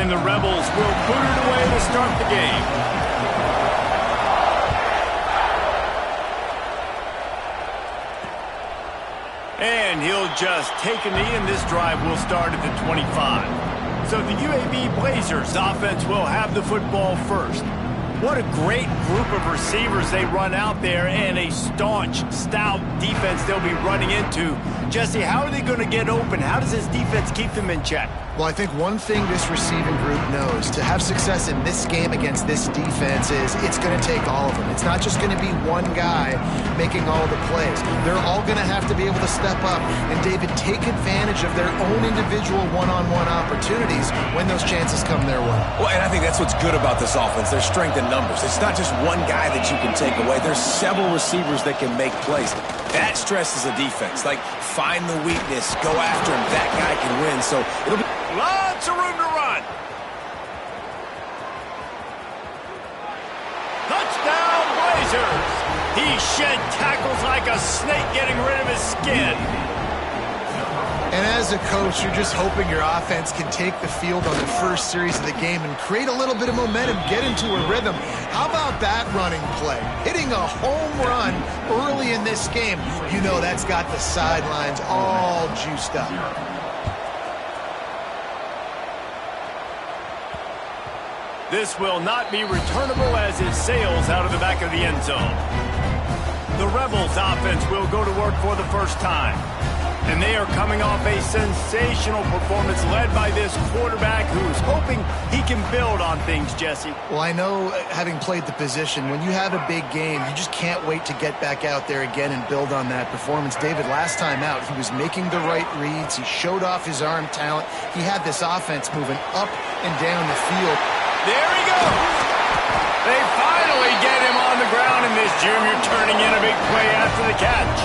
And the Rebels will boot it away to start the game. And he'll just take a knee, and this drive will start at the 25. So the UAB Blazers offense will have the football first. What a great group of receivers they run out there, and a staunch, stout defense they'll be running into. Jesse, how are they going to get open? How does this defense keep them in check? Well, I think one thing this receiving group knows, to have success in this game against this defense, is it's going to take all of them. It's not just going to be one guy making all the plays. They're all going to have to be able to step up and, David, take advantage of their own individual one-on-one opportunities when those chances come their way. Well, and I think that's what's good about this offense, their strength in numbers. It's not just one guy that you can take away. There's several receivers that can make plays. That stresses a defense. Like, find the weakness, go after him. That guy can win. So it'll be lots of room to run. Touchdown, Blazers. He shed tackles like a snake, getting rid of his skin. And as a coach, you're just hoping your offense can take the field on the first series of the game and create a little bit of momentum, get into a rhythm. How about that running play? Hitting a home run early in this game. You know that's got the sidelines all juiced up. This will not be returnable as it sails out of the back of the end zone. The Rebels offense will go to work for the first time. And they are coming off a sensational performance led by this quarterback who's hoping he can build on things, Jesse. Well, I know, having played the position, when you have a big game, you just can't wait to get back out there again and build on that performance. David, last time out, he was making the right reads. He showed off his arm talent. He had this offense moving up and down the field. There he goes. They finally get him on the ground, and this junior turning in a big play after the catch.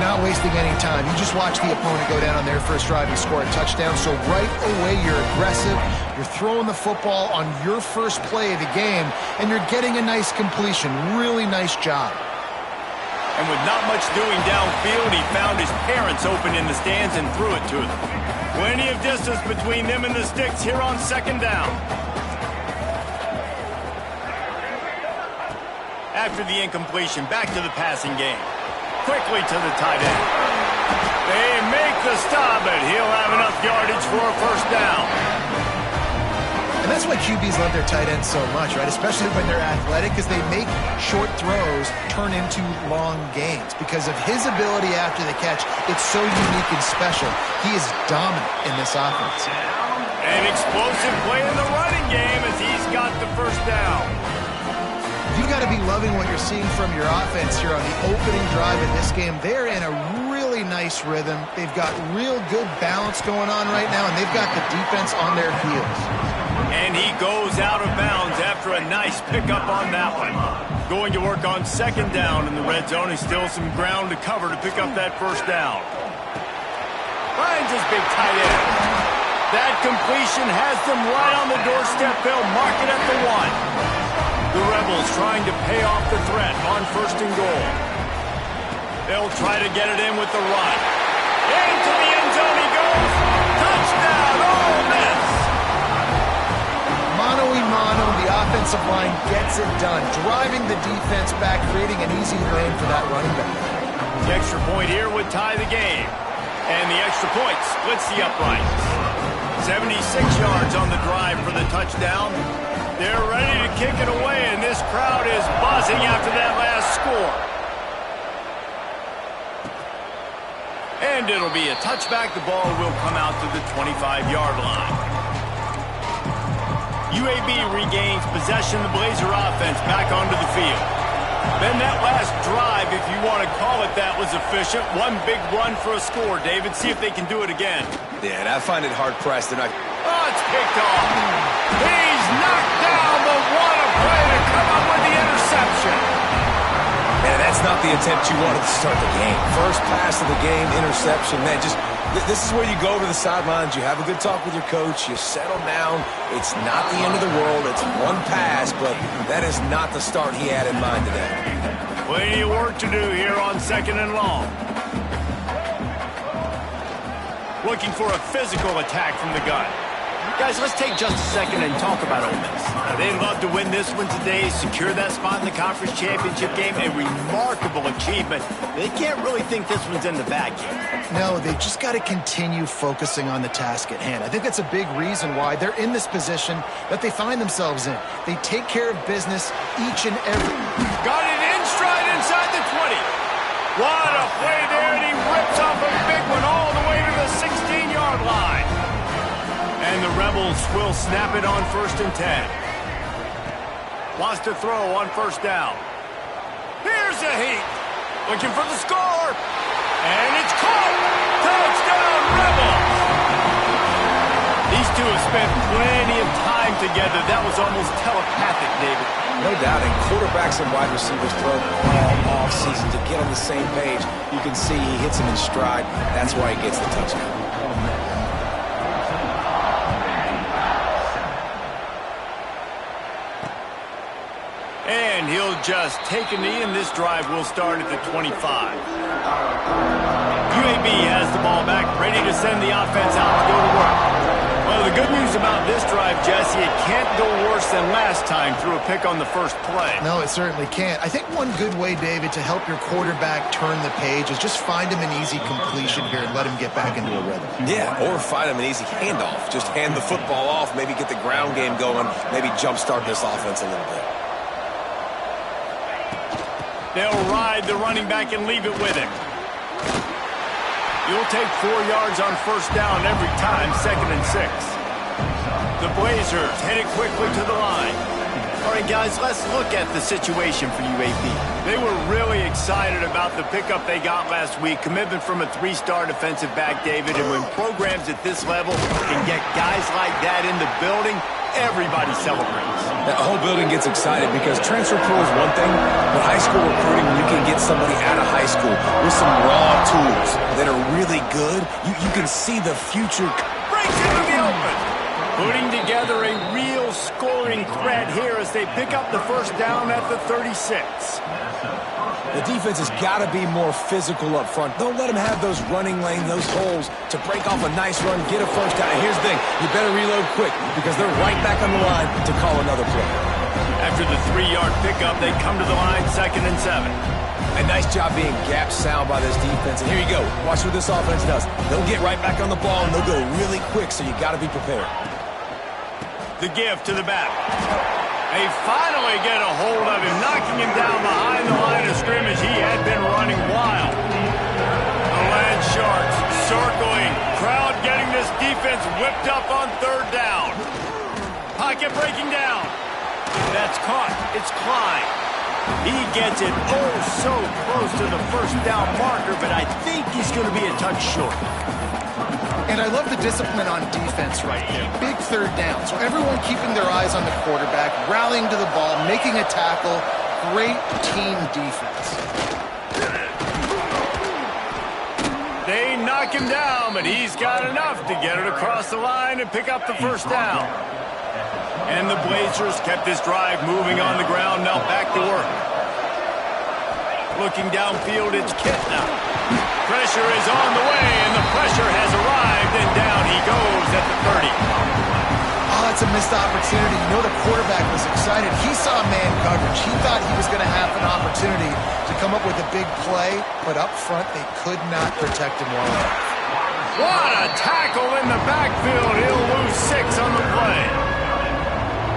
Not wasting any time. You just watch the opponent go down on their first drive and score a touchdown. So right away, you're aggressive. You're throwing the football on your first play of the game, and you're getting a nice completion. Really nice job. And with not much doing downfield, he found his parents open in the stands and threw it to them. Plenty of distance between them and the sticks here on second down. After the incompletion, back to the passing game. Quickly to the tight end. They make the stop, but he'll have enough yardage for a first down. And that's why QBs love their tight ends so much, right? Especially when they're athletic, because they make short throws turn into long gains. Because of his ability after the catch, it's so unique and special. He is dominant in this offense. An explosive play in the running game as he's got the first down. You've got to be loving what you're seeing from your offense here on the opening drive of this game. They're in a really nice rhythm. They've got real good balance going on right now, and they've got the defense on their heels. And he goes out of bounds after a nice pickup on that one. Going to work on second down in the red zone. He's still some ground to cover to pick up that first down. Finds his big tight end. That completion has them right on the doorstep. They'll mark it at the 1. The Rebels trying to pay off the threat on first and goal. They'll try to get it in with the run. Into the end zone he goes. Touchdown, Ole Miss. Mano a mano, the offensive line gets it done. Driving the defense back, creating an easy lane for that running back. The extra point here would tie the game. And the extra point splits the uprights. 76 yards on the drive for the touchdown. They're ready to kick it away, and this crowd is buzzing after that last score. And it'll be a touchback. The ball will come out to the 25-yard line. UAB regains possession. The Blazer offense back onto the field. Then that last drive, if you want to call it that, was efficient. One big run for a score, David. See if they can do it again. Yeah, and I find it hard-pressed. They're not... Oh, it's picked off. He's knocked down, but what a play to come up with the interception. Man, that's not the attempt you wanted to start the game. First pass of the game, interception. Man, just this is where you go to the sidelines. You have a good talk with your coach. You settle down. It's not the end of the world. It's one pass, but that is not the start he had in mind today. Plenty of work to do here on second and long. Looking for a physical attack from the gun. Guys, let's take just a second and talk about Ole Miss. They'd love to win this one today, secure that spot in the conference championship game, a remarkable achievement. They can't really think this one's in the bag yet. No, they've just got to continue focusing on the task at hand. I think that's a big reason why they're in this position that they find themselves in. They take care of business each and every... Got it in stride inside the 20. What a play there, and he rips off a big one all the way to the 16-yard line. And the Rebels will snap it on 1st and 10. Wants to throw on 1st down. Here's a heat. Looking for the score. And it's caught. Touchdown, Rebels. These two have spent plenty of time together. That was almost telepathic, David. No doubt, and quarterbacks and wide receivers throw all off-season to get on the same page. You can see he hits him in stride. That's why he gets the touchdown. And he'll just take a knee, and this drive will start at the 25. UAB has the ball back, ready to send the offense out to go to work. Well, the good news about this drive, Jesse, it can't go worse than last time through a pick on the first play. No, it certainly can't. I think one good way, David, to help your quarterback turn the page is just find him an easy completion here and let him get back into a rhythm. Yeah, or find him an easy handoff. Just hand the football off, maybe get the ground game going, maybe jumpstart this offense a little bit. They'll ride the running back and leave it with him. You'll take 4 yards on 1st down every time, 2nd and 6. The Blazers headed quickly to the line. All right, guys, let's look at the situation for UAB. They were really excited about the pickup they got last week. Commitment from a 3-star defensive back, David. And when programs at this level can get guys like that in the building, everybody celebrates. That whole building gets excited because transfer portal is one thing, but high school recruiting, when you can get somebody out of high school with some raw tools that are really good, you can see the future. Breaks into the open. Putting together a real scoring threat here as they pick up the 1st down at the 36. The defense has got to be more physical up front. Don't let them have those running lanes, those holes to break off a nice run, get a 1st down. And here's the thing, you better reload quick because they're right back on the line to call another play. After the 3-yard pickup, they come to the line, 2nd and 7. A nice job being gap sound by this defense. And here you go. Watch what this offense does. They'll get right back on the ball, and they'll go really quick, so you got to be prepared. The give to the back. They finally get a hold of him, knocking him down behind the line of scrimmage. He had been running wild. The Land Sharks circling. Crowd getting this defense whipped up on 3rd down. Pocket breaking down. That's caught. It's Klein. He gets it so close to the 1st down marker, but I think he's going to be a touch short. And I love the discipline on defense right here. Big 3rd down. So everyone keeping their eyes on the quarterback, rallying to the ball, making a tackle. Great team defense. They knock him down, but he's got enough to get it across the line and pick up the 1st down. And the Blazers kept this drive moving on the ground, now back to work. Looking downfield, it's Kitna. Pressure is on the way, and the pressure has arrived, and down he goes at the 30. Oh, that's a missed opportunity. You know the quarterback was excited. He saw man coverage. He thought he was going to have an opportunity to come up with a big play, but up front they could not protect him well enough. What a tackle in the backfield. He'll lose 6 on the play.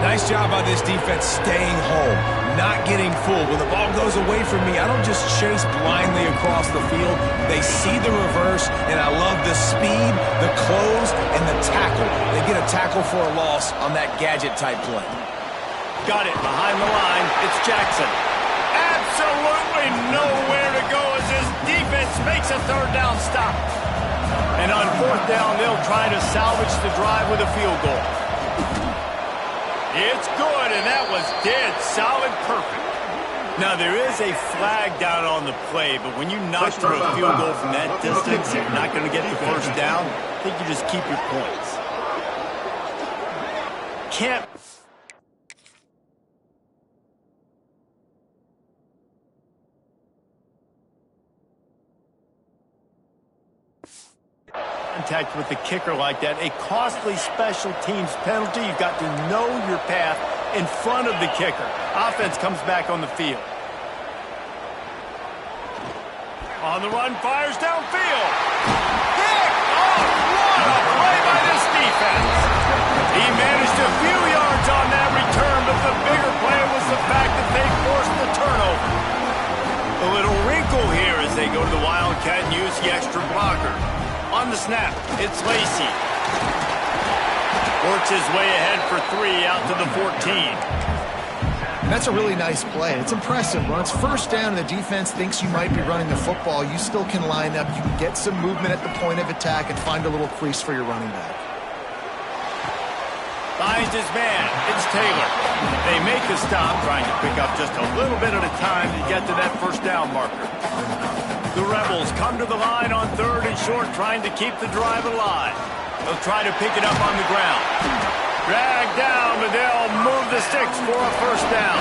Nice job by this defense staying home, not getting fooled. When the ball goes away from me, I don't just chase blindly across the field. They see the reverse, and I love the speed, the close, and the tackle. They get a tackle for a loss on that gadget-type play. Got it behind the line. It's Jackson. Absolutely nowhere to go as his defense makes a 3rd down stop. And on 4th down, they'll try to salvage the drive with a field goal. It's good, and that was dead solid perfect. Now, there is a flag down on the play, but when you knock through a field goal from that distance, you're not going to get the 1st down. I think you just keep your points. Can't... contact with the kicker like that, a costly special teams penalty. You've got to know your path in front of the kicker. Offense comes back on the field. On the run, fires downfield. Pick off! What a play by this defense. He managed a few yards on that return, but the bigger play was the fact that they forced the turnover. A little wrinkle here as they go to the Wildcat and use the extra blocker. On the snap, it's Lacy. Works his way ahead for 3 out to the 14. That's a really nice play. It's impressive. When it's first down and the defense thinks you might be running the football, you still can line up. You can get some movement at the point of attack and find a little crease for your running back. Finds his man. It's Taylor. They make the stop, trying to pick up just a little bit at a time to get to that first down marker. The Rebels come to the line on 3rd and short, trying to keep the drive alive. They'll try to pick it up on the ground. Dragged down, but they'll move the sticks for a first down.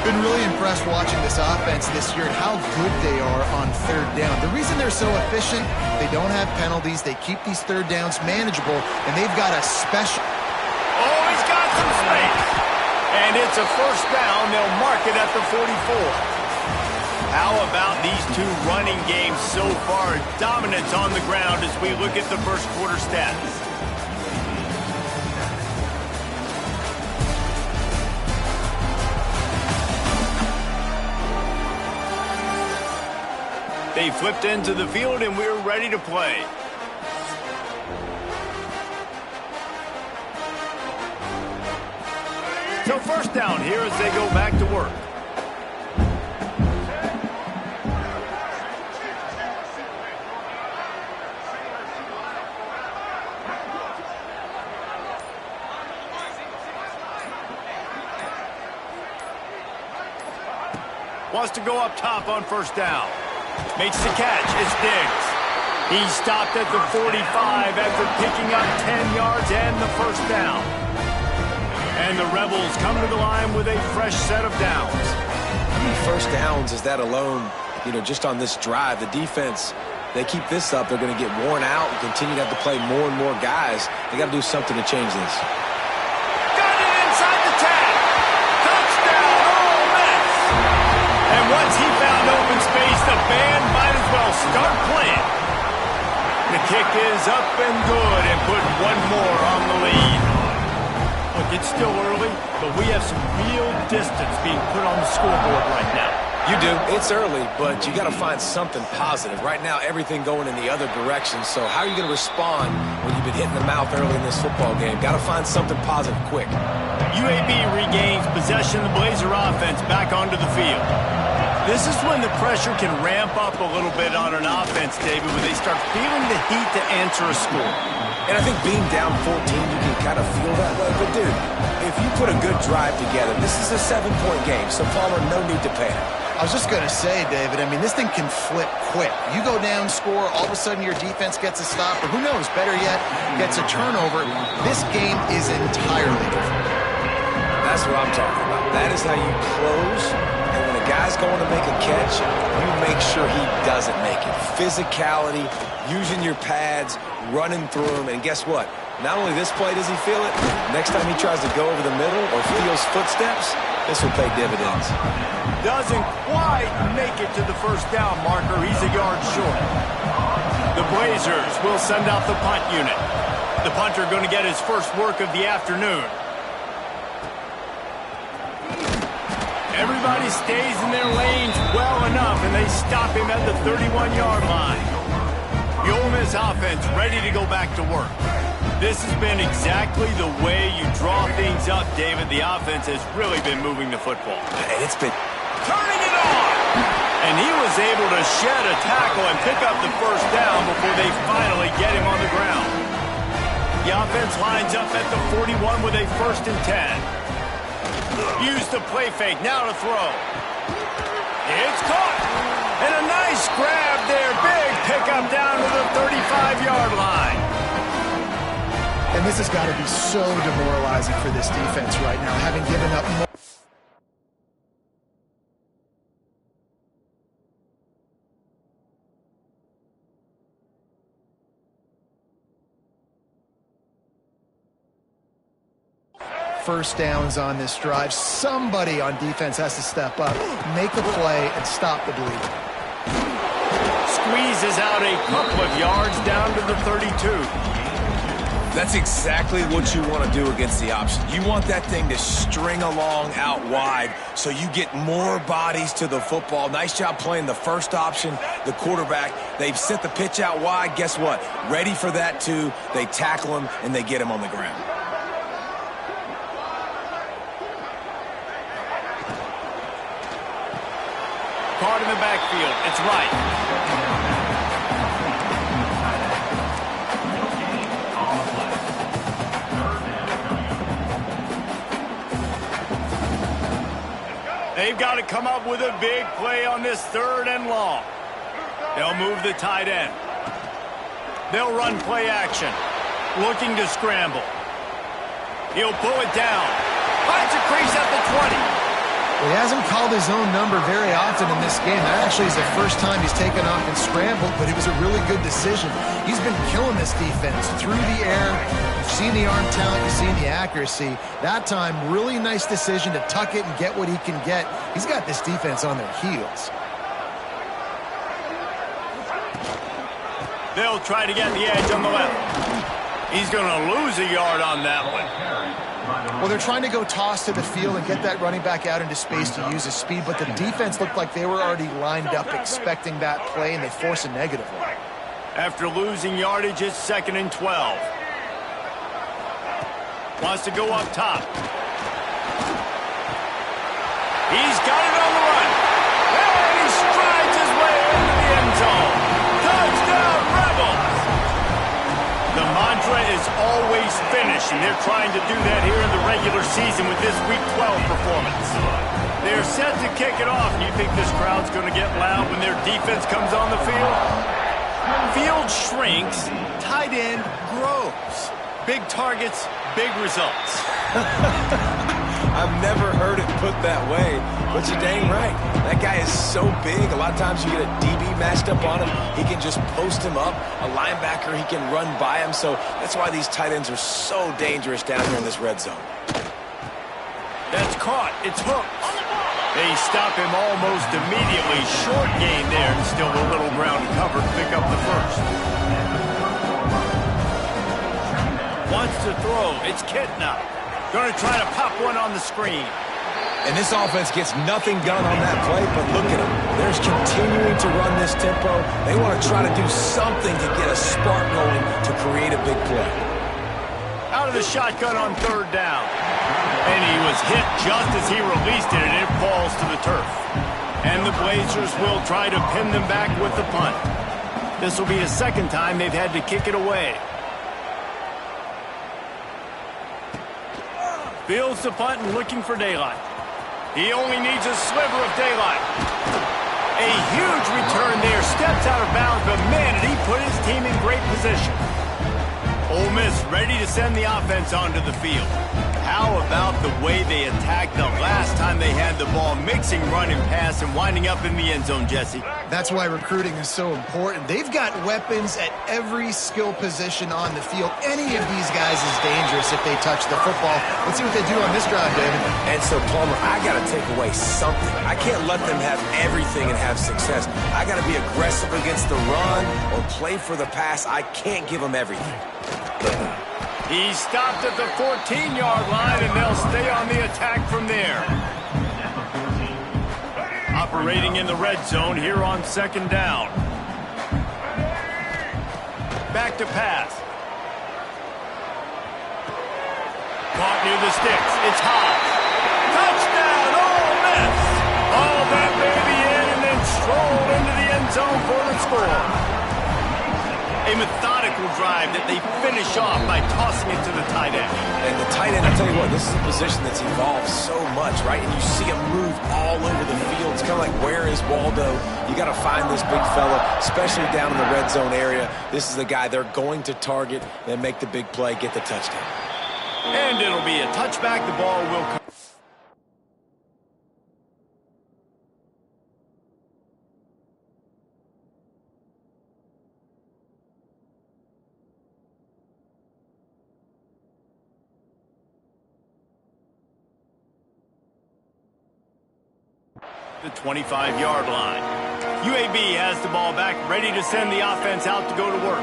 Been really impressed watching this offense this year and how good they are on 3rd down. The reason they're so efficient, they don't have penalties, they keep these 3rd downs manageable, and they've got a special... Oh, he's got some space. And it's a first down. They'll mark it at the 44. How about these two running games so far? Dominance on the ground as we look at the first quarter stats. They flipped into the field, and we're ready to play. So first down here as they go back to work. Wants to go up top on first down. Makes the catch. It's Diggs. He stopped at the 45 after picking up 10 yards and the first down. And the Rebels come to the line with a fresh set of downs. How many first downs is that alone, just on this drive? The defense, they keep this up, they're going to get worn out and continue to have to play more and more guys. They got to do something to change this. Got it inside the tag. Touchdown, Ole Miss. And once he found open space, the band might as well start playing. The kick is up and good and put one more on the lead. Look, it's still early, but we have some real distance being put on the scoreboard right now. You do. It's early, but you got to find something positive. Right now, everything going in the other direction. So how are you going to respond when you've been hit in the mouth early in this football game? Got to find something positive quick. UAB regains possession of the Blazer offense back onto the field. This is when the pressure can ramp up a little bit on an offense, David, when they start feeling the heat to answer a score. And I think being down 14, you can kind of feel that way. But, dude, if you put a good drive together, this is a 7-point game, so Palmer, no need to panic. I was just going to say, David, this thing can flip quick. You go down, score, all of a sudden your defense gets a stop, or who knows, better yet, gets a turnover. This game is entirely different. That's what I'm talking about. That is how you close. And when a guy's going to make a catch, you make sure he doesn't make it. Physicality, using your pads, running through him, and guess what? Not only this play does he feel it, next time he tries to go over the middle or feels footsteps, this will pay dividends. Doesn't quite make it to the first down marker. He's a yard short. The Blazers will send out the punt unit. The punter going to get his first work of the afternoon. Everybody stays in their lanes well enough, and they stop him at the 31-yard line. The Ole Miss offense ready to go back to work. This has been exactly the way you draw things up, David. The offense has really been moving the football. And it's been turning it on. And he was able to shed a tackle and pick up the first down before they finally get him on the ground. The offense lines up at the 41 with a 1st and 10. Use the play fake, now to throw. It's caught. And a nice grab there. Big pickup down to the 35-yard line. And this has got to be so demoralizing for this defense right now, having given up more. first downs on this drive. Somebody on defense has to step up, make a play, and stop the bleeding. Squeezes out a couple of yards down to the 32. That's exactly what you want to do against the option. You want that thing to string along out wide so you get more bodies to the football. Nice job playing the first option, the quarterback. They've sent the pitch out wide. Guess what? Ready for that too. They tackle him and they get him on the ground. Caught in the backfield. It's right. They've got to come up with a big play on this 3rd and long. They'll move the tight end. They'll run play action. Looking to scramble. He'll pull it down. Finds a crease at the 20. He hasn't called his own number very often in this game. That actually is the first time he's taken off and scrambled, but it was a really good decision. He's been killing this defense through the air. You've seen the arm talent, you've seen the accuracy. That time, really nice decision to tuck it and get what he can get. He's got this defense on their heels. They'll try to get the edge on the left. He's going to lose a yard on that one. Well, they're trying to go toss to the field and get that running back out into space to use his speed, but the defense looked like they were already lined up expecting that play, and they force a negative one. After losing yardage, it's 2nd and 12. Wants to go up top. He's got it on the run. And he strides his way into the end zone. Touchdown, Rebels! The mantra is always finish, and they're trying to do that here in the regular season with this Week 12 performance. They're set to kick it off, and you think this crowd's going to get loud when their defense comes on the field? Field shrinks, tight end grows. Big targets, big results. I've never heard it put that way, but you're dang right. That guy is so big. A lot of times you get a DB matched up on him. He can just post him up. A linebacker, he can run by him. So that's why these tight ends are so dangerous down here in this red zone. That's caught. It's hooked. They stop him almost immediately. Short gain there, and still a little ground to cover to pick up the first. Wants to throw. It's Kitna. Going to try to pop one on the screen. And this offense gets nothing done on that play, but look at them. They're continuing to run this tempo. They want to try to do something to get a spark going to create a big play. Out of the shotgun on 3rd down. And he was hit just as he released it, and it falls to the turf. And the Blazers will try to pin them back with the punt. This will be the 2nd time they've had to kick it away. Fields the punt and looking for daylight. He only needs a sliver of daylight. A huge return there. Steps out of bounds, but man, did he put his team in great position. Ole Miss ready to send the offense onto the field. How about the way they attacked the last time they had the ball, mixing run and pass and winding up in the end zone, Jesse? That's why recruiting is so important. They've got weapons at every skill position on the field. Any of these guys is dangerous if they touch the football. Let's see what they do on this drive, David. And so, Palmer, I got to take away something. I can't let them have everything and have success. I got to be aggressive against the run or play for the pass. I can't give them everything. He stopped at the 14-yard line, and they'll stay on the attack from there. Operating in the red zone here on 2nd down. Back to pass. Caught near the sticks. It's high. Touchdown, Ole Miss! All that baby in and then strolled into the end zone for the score. A methodical drive that they finish off by tossing it to the tight end. And the tight end, I'll tell you what, this is a position that's evolved so much, right? And you see him move all over the field. It's kind of like, where is Waldo? You got to find this big fella, especially down in the red zone area. This is the guy they're going to target and make the big play, get the touchdown. And it'll be a touchback. The ball will come. the 25-yard line. UAB has the ball back, ready to send the offense out to go to work.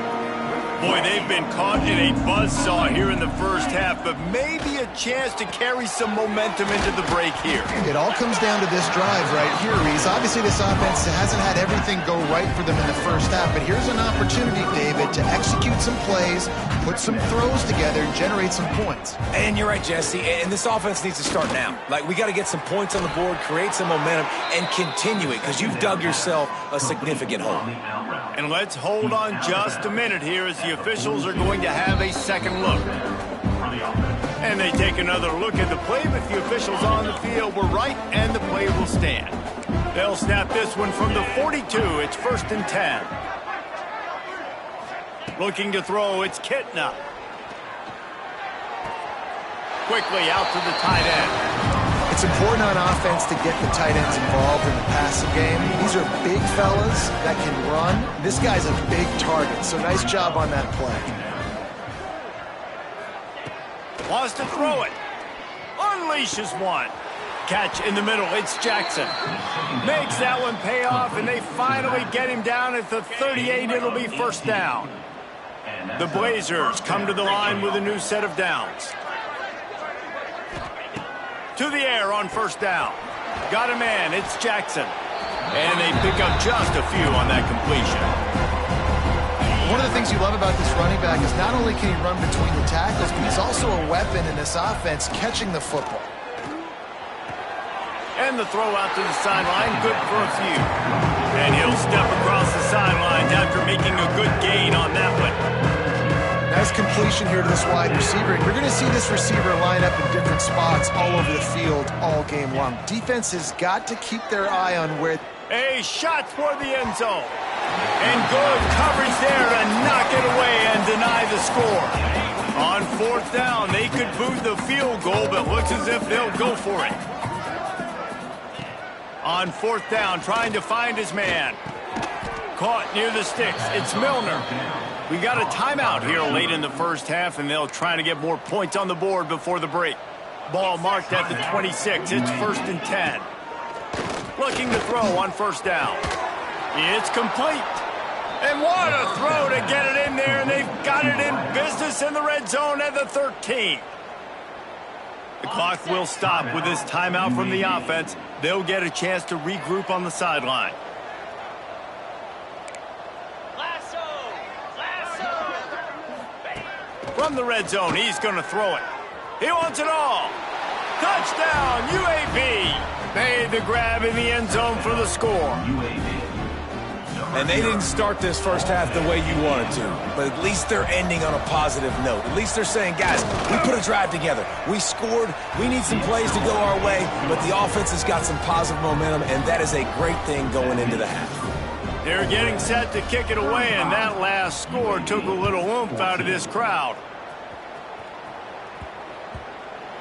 Boy, they've been caught in a buzzsaw here in the first half, but maybe a chance to carry some momentum into the break here. It all comes down to this drive right here, Reese. Obviously, this offense hasn't had everything go right for them in the first half, but here's an opportunity, David, to execute some plays, put some throws together, and generate some points. And you're right, Jesse, and this offense needs to start now. Like, we got to get some points on the board, create some momentum, and continue it, because you've dug yourself a significant hole. And let's hold on just a minute here as the officials are going to have a second look. And they take another look at the play, but the officials on the field were right, and the play will stand. They'll snap this one from the 42. It's 1st and 10. Looking to throw, it's Kitna. Quickly out to the tight end. It's important on offense to get the tight ends involved in the passing game. These are big fellas that can run. This guy's a big target, so nice job on that play. Wants to throw it. Unleashes one. Catch in the middle. It's Jackson. Makes that one pay off, and they finally get him down at the 38. It'll be 1st down. The Blazers come to the line with a new set of downs. To the air on 1st down. Got a man. It's Jackson. And they pick up just a few on that completion. One of the things you love about this running back is not only can he run between the tackles, but he's also a weapon in this offense catching the football. And the throw out to the sideline, good for a few. And he'll step across the sidelines after making a good gain on that one. Nice completion here to this wide receiver. And you're going to see this receiver line up in different spots all over the field all game long. Defense has got to keep their eye on where... A shot for the end zone. And good coverage there to knock it away and deny the score. On 4th down, they could boot the field goal, but looks as if they'll go for it. On 4th down, trying to find his man. Caught near the sticks. It's Milner. We got a timeout here late in the first half, and they'll try to get more points on the board before the break. Ball marked at the 26. It's 1st and 10. Looking to throw on 1st down. It's complete. And what a throw to get it in there, and they've got it in business in the red zone at the 13. The clock will stop with this timeout from the offense. They'll get a chance to regroup on the sideline. From the red zone, he's going to throw it. He wants it all. Touchdown, UAB. Made the grab in the end zone for the score. And they didn't start this first half the way you wanted to, but at least they're ending on a positive note. At least they're saying, guys, we put a drive together. We scored. We need some plays to go our way, but the offense has got some positive momentum, and that is a great thing going into the half. They're getting set to kick it away, and that last score took a little oomph out of this crowd.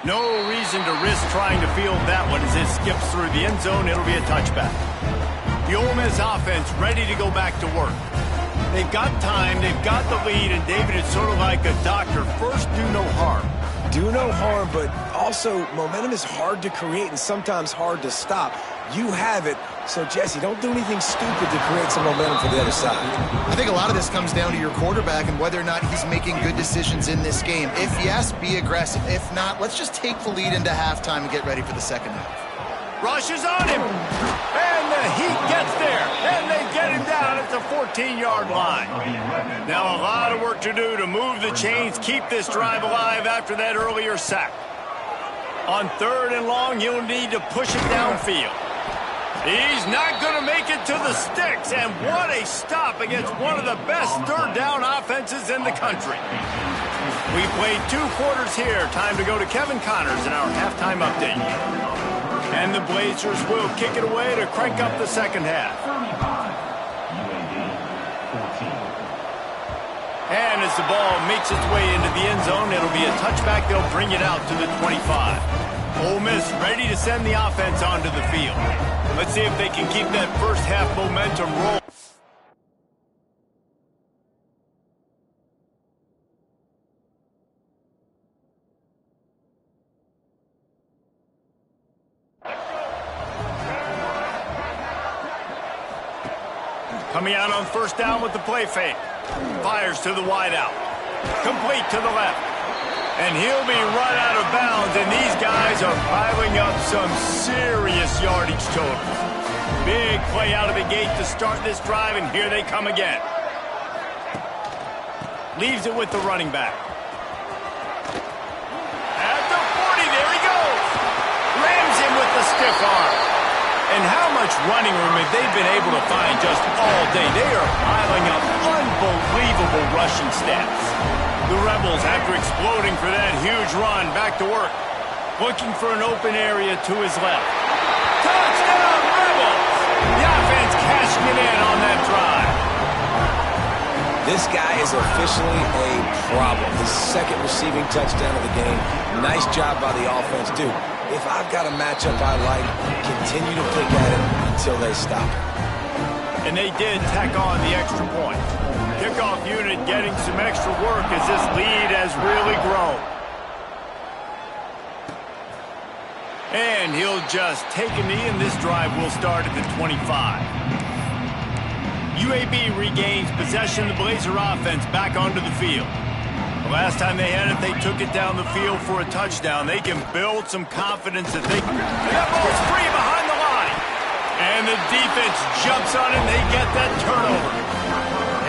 No reason to risk trying to field that one as it skips through the end zone. It'll be a touchback. The Ole Miss offense ready to go back to work. They've got time, they've got the lead, and David, it's sort of like a doctor. First, do no harm. Do no harm, but also momentum is hard to create and sometimes hard to stop. You have it, so Jesse, don't do anything stupid to create some momentum for the other side. I think a lot of this comes down to your quarterback and whether or not he's making good decisions in this game. If yes, be aggressive. If not, let's just take the lead into halftime and get ready for the second half. Rushes on him, and the Heat gets there, and they get him down at the 14-yard line. Now a lot of work to do to move the chains, keep this drive alive after that earlier sack. On 3rd and long, he'll need to push it downfield. He's not going to make it to the sticks, and what a stop against one of the best third down offenses in the country. We played 2 quarters here. Time to go to Kevin Connors in our halftime update. And the Blazers will kick it away to crank up the second half. And as the ball makes its way into the end zone, it'll be a touchback. They'll bring it out to the 25. Ole Miss ready to send the offense onto the field. Let's see if they can keep that first half momentum rolling. Coming out on first down with the play fake. Fires to the wideout. Complete to the left. And he'll be run out of bounds, and these guys are piling up some serious yardage totals. Big play out of the gate to start this drive, and here they come again. Leaves it with the running back. At the 40, there he goes. Rams him with the stiff arm. And how much running room have they been able to find just all day? They are piling up unbelievable rushing stats. The Rebels, after exploding for that huge run, back to work. Looking for an open area to his left. Touchdown, Rebels! The offense cashing it in on that drive. This guy is officially a problem. His second receiving touchdown of the game. Nice job by the offense, dude. If I've got a matchup I like, continue to pick at it until they stop. And they did tack on the extra point. Kickoff unit getting some extra work as this lead has really grown. And he'll just take a knee, and this drive will start at the 25. UAB regains possession of the Blazer offense back onto the field. The last time they had it, they took it down the field for a touchdown. They can build some confidence that they can. That ball's free behind the line. And the defense jumps on it, and they get that turnover.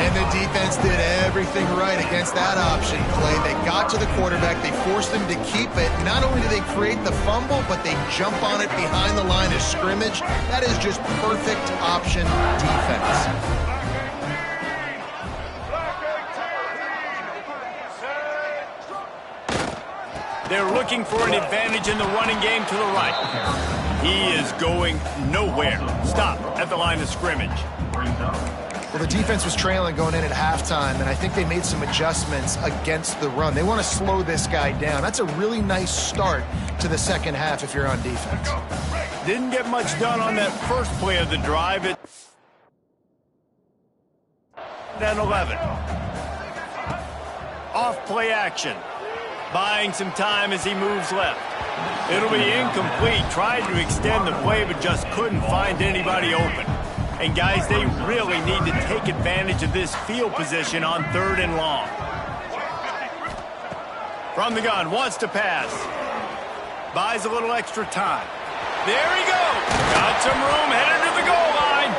And the defense did everything right against that option play. They got to the quarterback. They forced him to keep it. Not only do they create the fumble, but they jump on it behind the line of scrimmage. That is just perfect option defense. They're looking for an advantage in the running game to the right. He is going nowhere. Stop at the line of scrimmage. Well, the defense was trailing going in at halftime, and I think they made some adjustments against the run. They want to slow this guy down. That's a really nice start to the second half if you're on defense. Didn't get much done on that first play of the drive. At 11. Off play action. Buying some time as he moves left. It'll be incomplete. Tried to extend the play, but just couldn't find anybody open. And guys, they really need to take advantage of this field position on 3rd and long. From the gun, wants to pass. Buys a little extra time. There he goes. Got some room, headed to the goal line.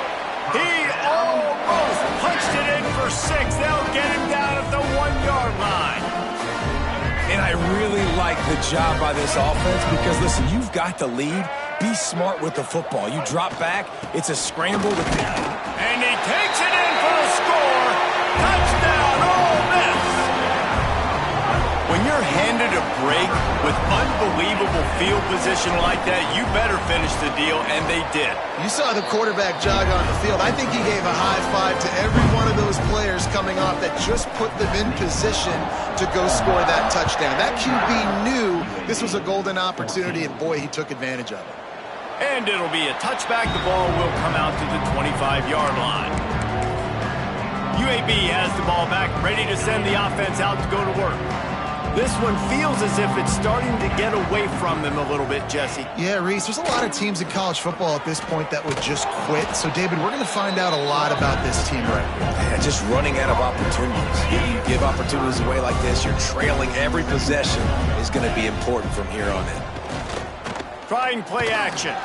He almost punched it in for 6. They'll get him down at the 1-yard line. And I really like the job by this offense because, listen, you've got the lead. Be smart with the football. You drop back, it's a scramble. And he takes it in for a score. Touchdown, Ole Miss. When you're handed a break with unbelievable field position like that, you better finish the deal, and they did. You saw the quarterback jog on the field. I think he gave a high five to every one of those players coming off that just put them in position to go score that touchdown. That QB knew this was a golden opportunity, and boy, he took advantage of it. And it'll be a touchback. The ball will come out to the 25-yard line. UAB has the ball back, ready to send the offense out to go to work. This one feels as if it's starting to get away from them a little bit, Jesse. Yeah, Reese, there's a lot of teams in college football at this point that would just quit. So, David, we're going to find out a lot about this team right here. Yeah, just running out of opportunities. You give opportunities away like this, you're trailing every possession is going to be important from here on in. Trying play action.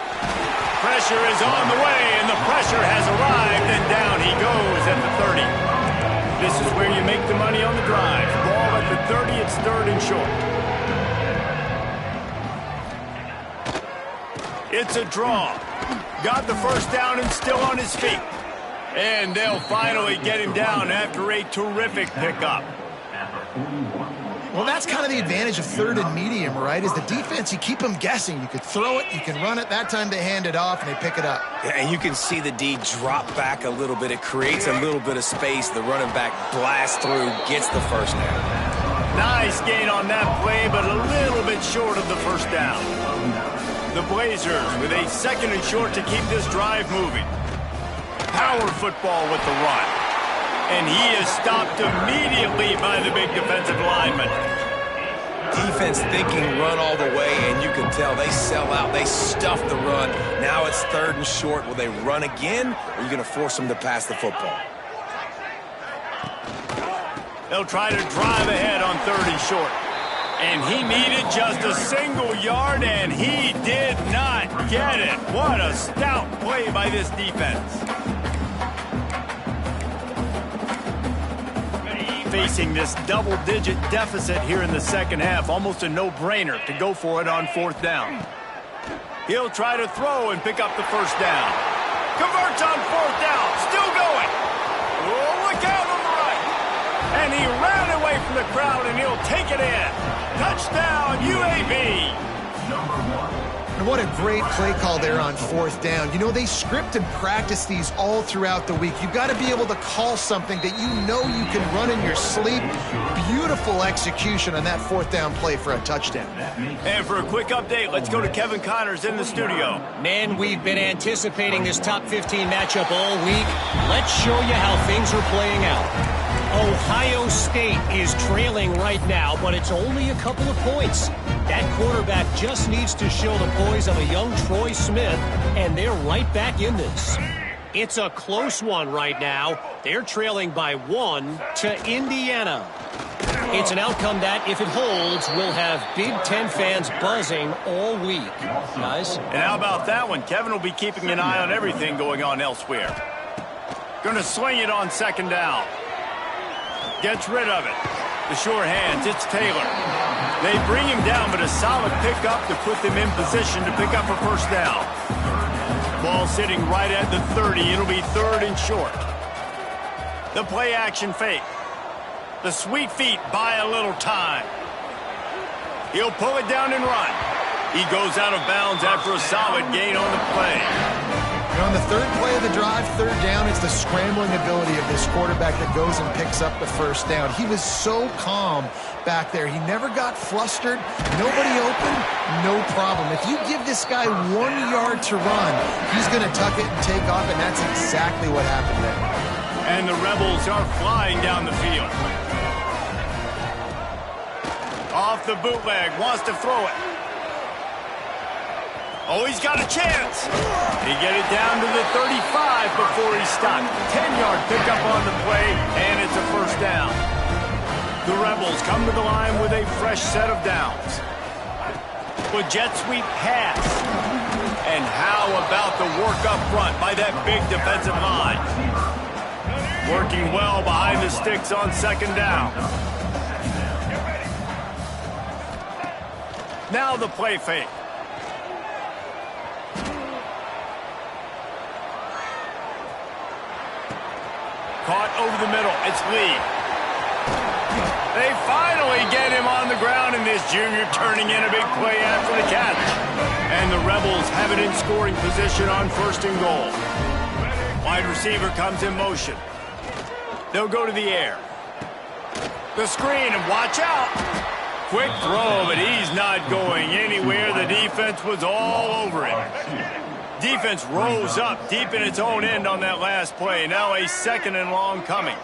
Pressure is on the way, and the pressure has arrived, and down he goes at the 30. This is where you make the money on the drive. Ball at the 30, it's 3rd and short. It's a draw. Got the first down and still on his feet. And they'll finally get him down after a terrific pickup. Well, that's kind of the advantage of 3rd and medium, right? Is the defense, you keep them guessing. You could throw it, you can run it. That time they hand it off and they pick it up. Yeah, and you can see the D drop back a little bit. It creates a little bit of space. The running back blasts through, gets the first down. Nice gain on that play, but a little bit short of the first down. The Blazers with a 2nd and short to keep this drive moving. Power football with the run. And he is stopped immediately by the big defensive lineman. defense thinking run all the way, and you can tell they sell out. They stuff the run. Now it's 3rd and short. Will they run again, or are you going to force them to pass the football? They'll try to drive ahead on 3rd and short. And he needed just a single yard, and he did not get it. What a stout play by this defense. Facing this double-digit deficit here in the second half, almost a no-brainer to go for it on 4th down. He'll try to throw and pick up the 1st down. Converts on 4th down, still going. Oh, look out on the right. And he ran away from the crowd, and he'll take it in. Touchdown, UAB. And what a great play call there on 4th down. You know, they script and practice these all throughout the week. You've got to be able to call something that you know you can run in your sleep. Beautiful execution on that 4th down play for a touchdown. And for a quick update, let's go to Kevin Connors in the studio. Man, we've been anticipating this top 15 matchup all week. Let's show you how things are playing out. Ohio State is trailing right now, but it's only a couple of points. That quarterback just needs to show the poise of a young Troy Smith, and they're right back in this. It's a close one right now. They're trailing by 1 to Indiana. It's an outcome that, if it holds, will have Big Ten fans buzzing all week. Guys? And how about that one? Kevin will be keeping an eye on everything going on elsewhere. Gonna swing it on 2nd down. Gets rid of it. The sure hands, it's Taylor. They bring him down, but a solid pickup to put them in position to pick up a 1st down. Ball sitting right at the 30. It'll be 3rd and short. The play action fake. The sweet feet buy a little time. He'll pull it down and run. He goes out of bounds after a solid gain on the play. And on the 3rd play of the drive, 3rd down, it's the scrambling ability of this quarterback that goes and picks up the 1st down. He was so calm back there. He never got flustered. Nobody open, no problem. If you give this guy 1 yard to run, he's going to tuck it and take off, and that's exactly what happened there. And the Rebels are flying down the field. Off the bootleg, wants to throw it. Oh, he's got a chance. He get it down to the 35 before he stopped. 10-yard pickup on the play, and it's a 1st down. The Rebels come to the line with a fresh set of downs. With jet sweep pass. And how about the work up front by that big defensive line? Working well behind the sticks on 2nd down. Now the play fake. Caught over the middle. It's Lee. They finally get him on the ground, and this junior turning in a big play after the catch. And the Rebels have it in scoring position on 1st and goal. Wide receiver comes in motion. They'll go to the air. The screen, and watch out. Quick throw, but he's not going anywhere. The defense was all over him. Defense rose up deep in its own end on that last play. Now a 2nd and long coming.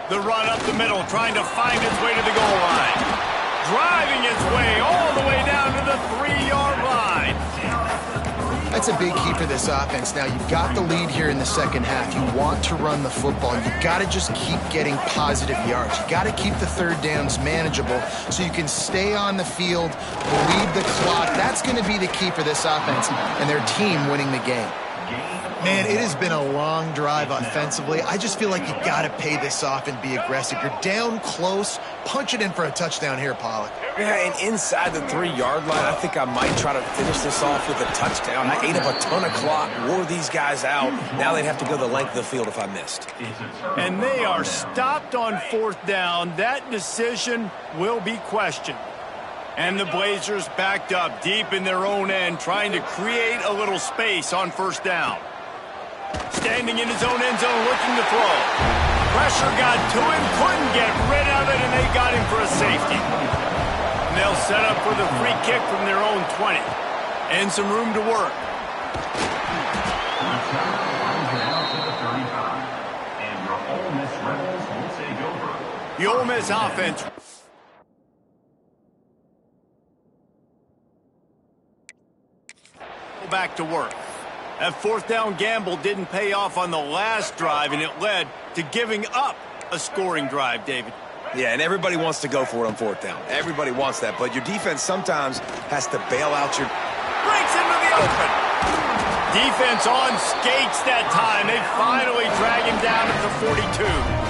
The run up the middle, trying to find its way to the goal line. Driving its way all the way down to the 3-yard line. That's a big key for this offense. Now, you've got the lead here in the second half. You want to run the football. You've got to just keep getting positive yards. You've got to keep the third downs manageable so you can stay on the field, bleed the clock. That's going to be the key for this offense and their team winning the game. Man, it has been a long drive offensively. I just feel like you got to pay this off and be aggressive. You're down close. Punch it in for a touchdown here, Pollack. Yeah, and inside the 3-yard line, I think I might try to finish this off with a touchdown. I ate up a ton of clock, wore these guys out. Now they'd have to go the length of the field if I missed. And they are stopped on 4th down. That decision will be questioned. And the Blazers backed up deep in their own end, trying to create a little space on 1st down. Standing in his own end zone, looking to throw. Pressure got to him, couldn't get rid of it, and they got him for a safety. And they'll set up for the free kick from their own 20. And some room to work. The Ole Miss offense back to work. That fourth down gamble didn't pay off on the last drive, and it led to giving up a scoring drive, David. Yeah, and everybody wants to go for it on fourth down. Everybody wants that, but your defense sometimes has to bail out your... Breaks into the open. Defense on skates that time. They finally drag him down at the 42.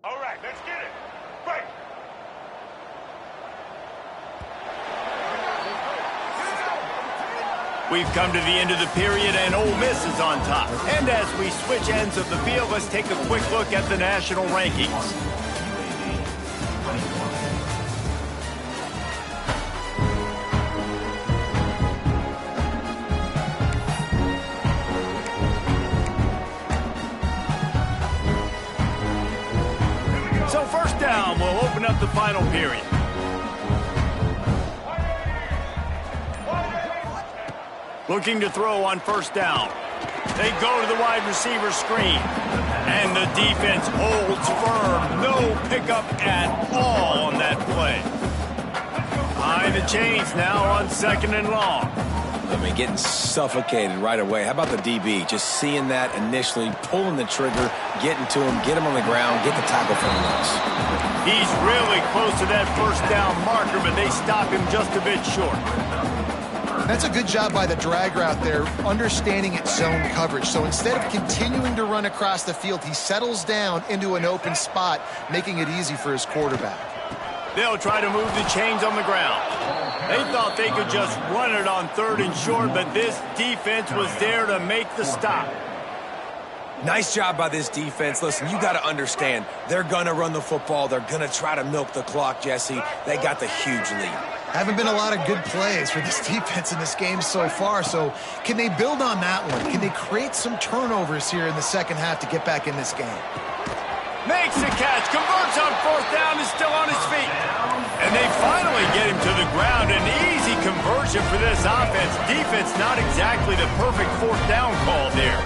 All right, let's get it. Right. We've come to the end of the period, and Ole Miss is on top. And as we switch ends of the field, let's take a quick look at the national rankings. So first down, we'll open up the final period. Looking to throw on first down. They go to the wide receiver screen. And the defense holds firm. No pickup at all on that play. Behind the chains now on second and long. I mean, getting suffocated right away. How about the DB? Just seeing that initially, pulling the trigger, getting to him, get him on the ground, get the tackle for the loss. He's really close to that first down marker, but they stop him just a bit short. That's a good job by the drag route there, understanding its zone coverage. So instead of continuing to run across the field, he settles down into an open spot, making it easy for his quarterback. They'll try to move the chains on the ground. They thought they could just run it on third and short, but this defense was there to make the stop. Nice job by this defense. Listen, you got to understand, they're going to run the football. They're going to try to milk the clock, Jesse. They got the huge lead. Haven't been a lot of good plays for this defense in this game so far, so can they build on that one? Can they create some turnovers here in the second half to get back in this game? Makes the catch, converts on fourth down, is still on his feet. And they finally get him to the ground. An easy conversion for this offense. Defense not exactly the perfect fourth down call there.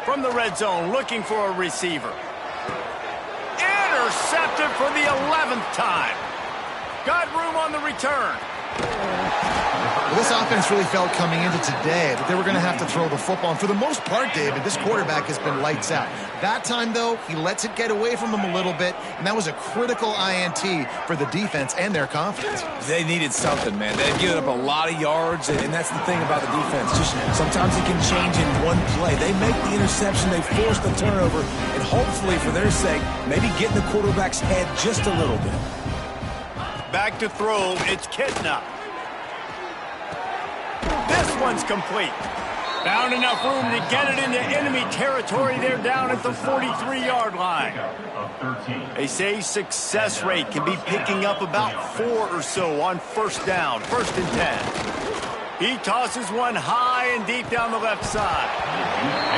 From the red zone, looking for a receiver. Intercepted for the 11th time. Got room on the return. Well, this offense really felt coming into today that they were going to have to throw the football. And for the most part, David, this quarterback has been lights out. That time, though, he lets it get away from him a little bit, and that was a critical INT for the defense and their confidence. They needed something, man. They've given up a lot of yards, and that's the thing about the defense. Just sometimes it can change in one play. They make the interception, they force the turnover, and hopefully, for their sake, maybe get in the quarterback's head just a little bit. Back to throw, it's Kitna. This one's complete. Found enough room to get it into enemy territory. They're down at the 43-yard line. They say success rate can be picking up about 4 or so on first down, 1st and 10. He tosses one high and deep down the left side.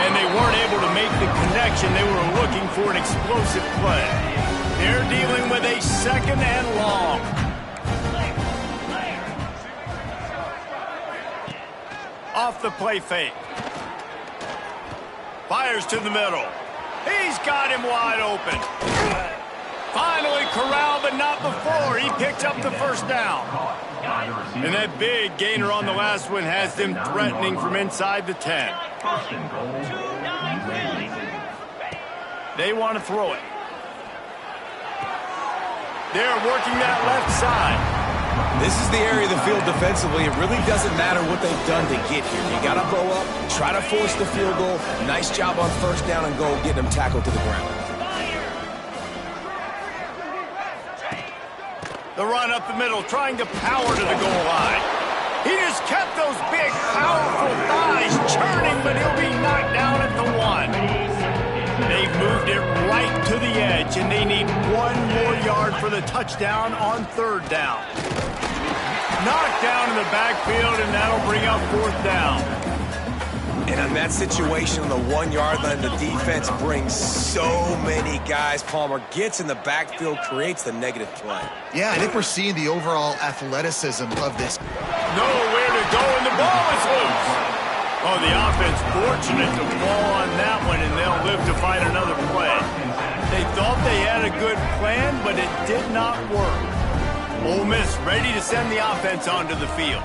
And they weren't able to make the connection. They were looking for an explosive play. They're dealing with a 2nd and long. Off the play fake. Fires to the middle. He's got him wide open. Finally corralled, but not before. He picked up the first down. And that big gainer on the last one has them threatening from inside the 10. They want to throw it. They're working that left side. This is the area of the field defensively. It really doesn't matter what they've done to get here. You got to go up, try to force the field goal. Nice job on first down and goal, getting them tackled to the ground. The run up the middle, trying to power to the goal line. He just kept those big, powerful thighs churning, but he'll be knocked down at the 1. They've moved it right to the edge, and they need 1 more yard for the touchdown on 3rd down. Knocked down in the backfield, and that'll bring up 4th down. And on that situation on the 1-yard line, the defense brings so many guys. Palmer gets in the backfield, creates the negative play. Yeah, I think we're seeing the overall athleticism of this. Nowhere to go, and the ball is loose. Oh, the offense fortunate to fall on that one, and they'll live to fight another play. They thought they had a good plan, but it did not work. Ole Miss ready to send the offense onto the field.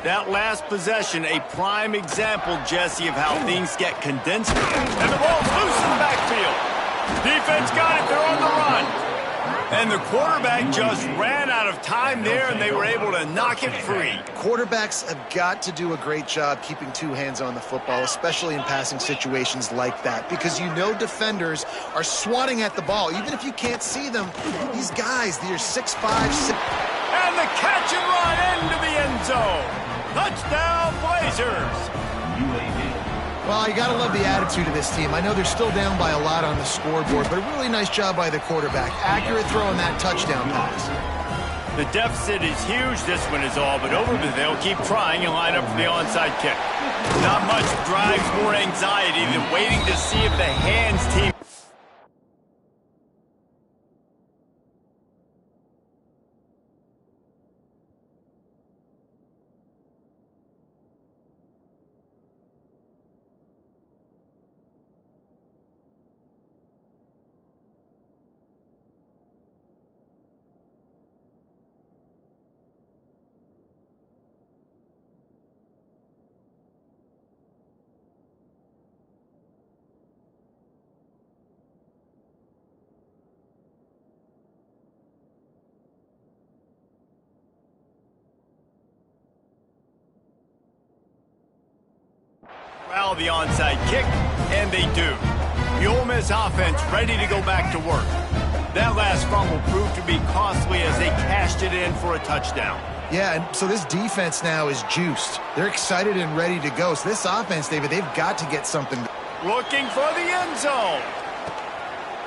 That last possession, a prime example, Jesse, of how things get condensed. And the ball's loose in the backfield. Defense got it. They're on the run. And the quarterback just ran out of time there, and they were able to knock it free. Quarterbacks have got to do a great job keeping 2 hands on the football, especially in passing situations like that, because you know defenders are swatting at the ball. Even if you can't see them, these guys, they're 6'5", 6... And the catch and run into the end zone. Touchdown, Blazers! Well, you got to love the attitude of this team. I know they're still down by a lot on the scoreboard, but a really nice job by the quarterback. Accurate throw on that touchdown pass. The deficit is huge. This one is all but over, but they'll keep trying and line up for the onside kick. Not much drives more anxiety than waiting to see if the hands team... Well, the onside kick, and they do. The Ole Miss offense ready to go back to work. That last fumble proved to be costly as they cashed it in for a touchdown. Yeah, and so this defense now is juiced. They're excited and ready to go. So this offense, David, they've got to get something. Looking for the end zone.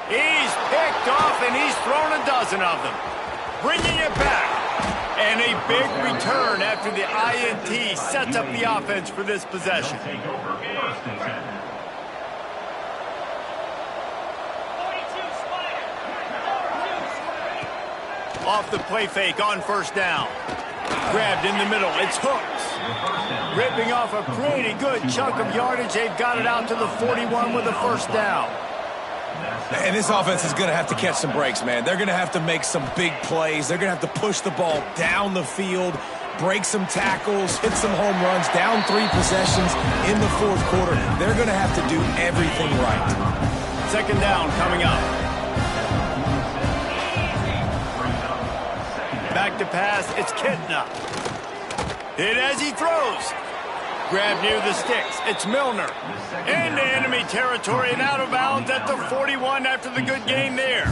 He's picked off, and he's thrown a dozen of them. Bringing it back. And a big return after the INT sets up the offense for this possession. Off the play fake on 1st down. Grabbed in the middle. It's Hooks. Ripping off a pretty good chunk of yardage. They've got it out to the 41 with a 1st down. And this offense is going to have to catch some breaks, man. They're going to have to make some big plays. They're going to have to push the ball down the field, break some tackles, hit some home runs, down 3 possessions in the 4th quarter. They're going to have to do everything right. 2nd down coming up. Back to pass, it's Kitna. Hit as he throws. Grab near the sticks. It's Milner. Into enemy territory and out of bounds at the 41 after the good game there.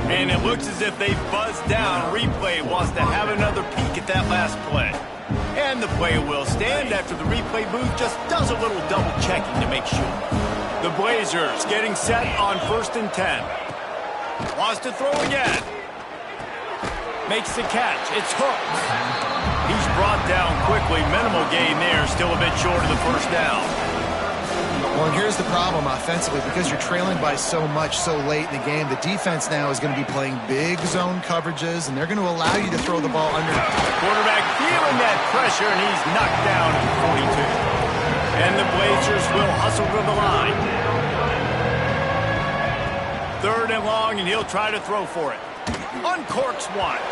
And it looks as if they've buzzed down. Replay wants to have another peek at that last play. And the play will stand after the replay booth just does a little double checking to make sure. The Blazers getting set on 1st and 10. Wants to throw again. Makes the catch. It's Hooks. He's brought down quickly. Minimal gain there. Still a bit short of the 1st down. Well, and here's the problem offensively. Because you're trailing by so much so late in the game, the defense now is going to be playing big zone coverages, and they're going to allow you to throw the ball under. Quarterback feeling that pressure, and he's knocked down at the 42. And the Blazers will hustle to the line. 3rd and long, and he'll try to throw for it. Uncorks one.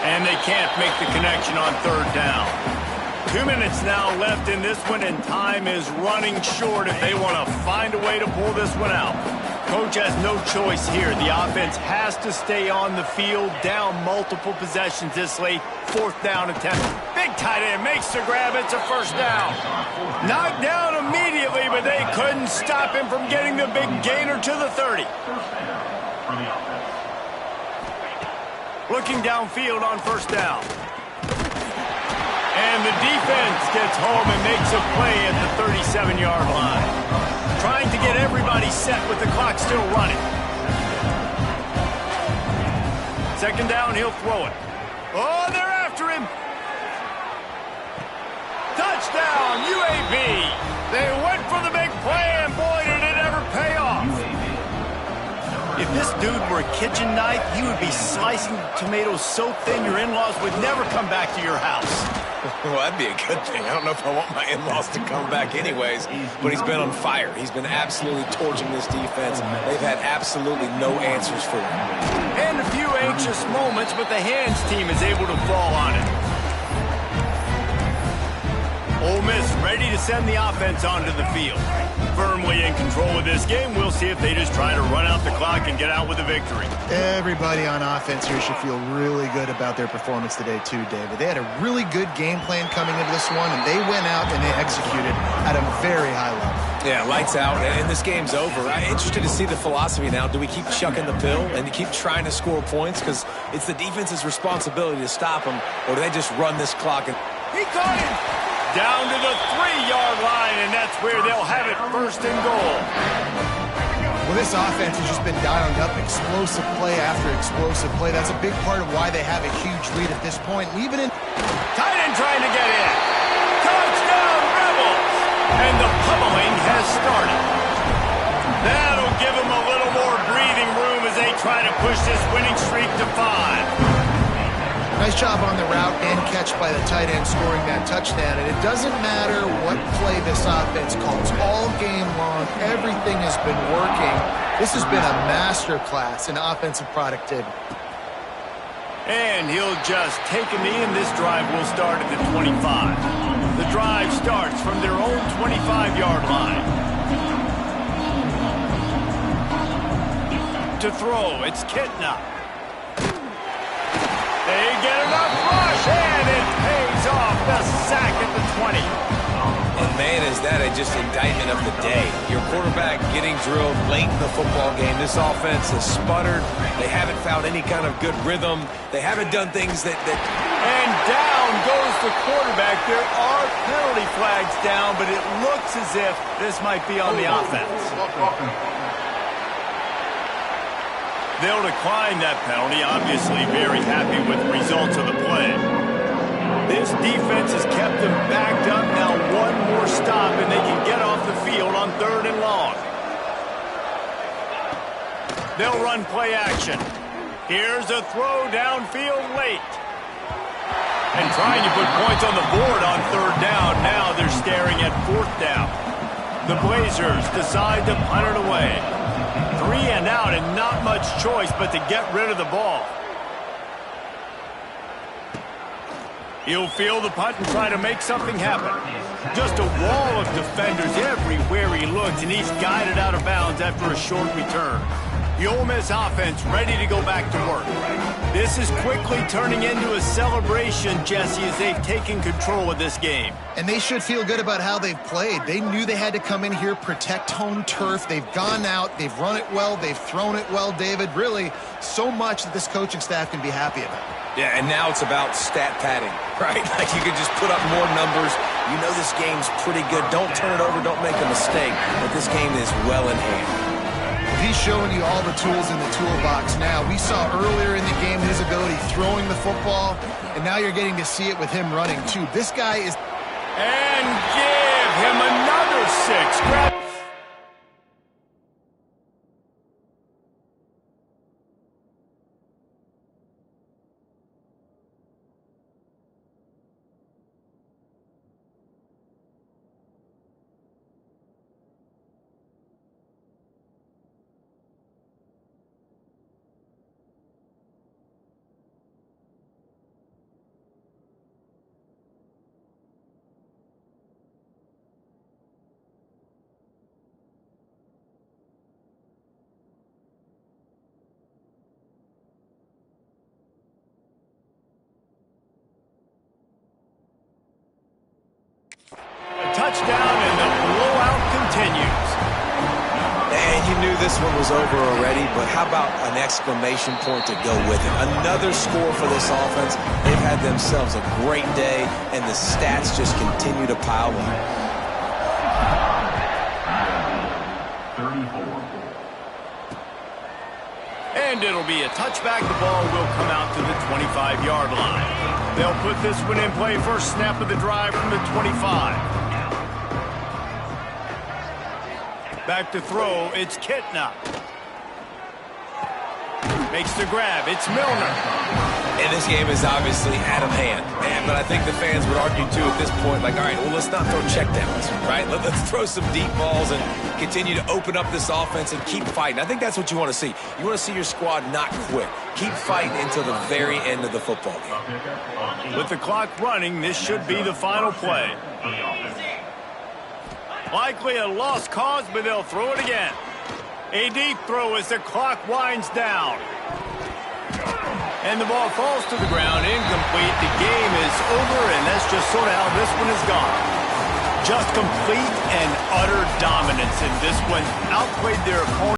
And they can't make the connection on 3rd down. 2 minutes now left in this one, and time is running short if they want to find a way to pull this one out. Coach has no choice here. The offense has to stay on the field, down multiple possessions this late. 4th down attempt. Big tight end makes the grab. It's a 1st down. Knocked down immediately, but they couldn't stop him from getting the big gainer to the 30. looking downfield on first down. And the defense gets home and makes a play at the 37-yard line. Trying to get everybody set with the clock still running. Second down, he'll throw it. Oh, they're after him. Touchdown, UAB. They went for the big play, and boy, did it ever pay off. If this dude were a kitchen knife, he would be slicing tomatoes so thin your in-laws would never come back to your house. Well, that'd be a good thing. I don't know if I want my in-laws to come back anyways, but he's been on fire. He's been absolutely torching this defense. They've had absolutely no answers for him. And a few anxious moments, but the hands team is able to fall on it. Ole Miss ready to send the offense onto the field. Firmly in control of this game. We'll see if they just try to run out the clock and get out with a victory. Everybody on offense here should feel really good about their performance today too, David. They had a really good game plan coming into this one, and they went out and they executed at a very high level. Yeah, lights out, and this game's over. I'm interested to see the philosophy now. Do we keep chucking the pill and keep trying to score points? Because it's the defense's responsibility to stop them, or do they just run this clock? And he caught him! Down to the 3-yard line, and that's where they'll have it, first and goal. Well, this offense has just been dialing up explosive play after explosive play. That's a big part of why they have a huge lead at this point. Even in tight end trying to get in. Touchdown, Rebels! And the pummeling has started. That'll give them a little more breathing room as they try to push this winning streak to 5. Nice job on the route and catch by the tight end scoring that touchdown. And it doesn't matter what play this offense calls. All game long, everything has been working. This has been a masterclass in offensive productivity. And he'll just take a knee, and this drive will start at the 25. The drive starts from their own 25-yard line. To throw, it's Kitna. They get enough rush, and it pays off. The sack at the 20. And man, is that just indictment of the day. Your quarterback getting drilled late in the football game. This offense has sputtered. They haven't found any kind of good rhythm. They haven't done things that... And down goes the quarterback. There are penalty flags down, but it looks as if this might be on the offense. They'll decline that penalty, obviously very happy with the results of the play. This defense has kept them backed up. Now one more stop, and they can get off the field on 3rd and long. They'll run play action. Here's a throw downfield late. And trying to put points on the board on 3rd down. Now they're staring at 4th down. The Blazers decide to punt it away. 3 and out, and not much choice but to get rid of the ball. He'll field the punt and try to make something happen. Just a wall of defenders everywhere he looks, and he's guided out of bounds after a short return. The Ole Miss offense ready to go back to work. This is quickly turning into a celebration, Jesse, as they've taken control of this game. And they should feel good about how they've played. They knew they had to come in here, protect home turf. They've gone out, they've run it well, they've thrown it well, David. Really, so much that this coaching staff can be happy about. Yeah, and now it's about stat padding, right? Like you can just put up more numbers. You know this game's pretty good. Don't turn it over, don't make a mistake. But this game is well in hand. He's showing you all the tools in the toolbox now. We saw earlier in the game his ability throwing the football, and now you're getting to see it with him running too. This guy is... And give him another 6. Grab knew this one was over already, but how about an exclamation point to go with it? Another score for this offense. They've had themselves a great day, and the stats just continue to pile up. 34. And it'll be a touchback. The ball will come out to the 25-yard line. They'll put this one in play first snap of the drive from the 25. Back to throw, it's Kitna. Makes the grab, it's Milner. And this game is obviously out of hand. But I think the fans would argue, too, at this point, like, all right, well, let's not throw checkdowns, right? Let's throw some deep balls and continue to open up this offense and keep fighting. I think that's what you want to see. You want to see your squad not quit. Keep fighting until the very end of the football game. With the clock running, this should be the final play. Likely a lost cause, but they'll throw it again. A deep throw as the clock winds down. And the ball falls to the ground, incomplete. The game is over, and that's just sort of how this one is gone. Just complete and utter dominance in this one. Outplayed their opponent.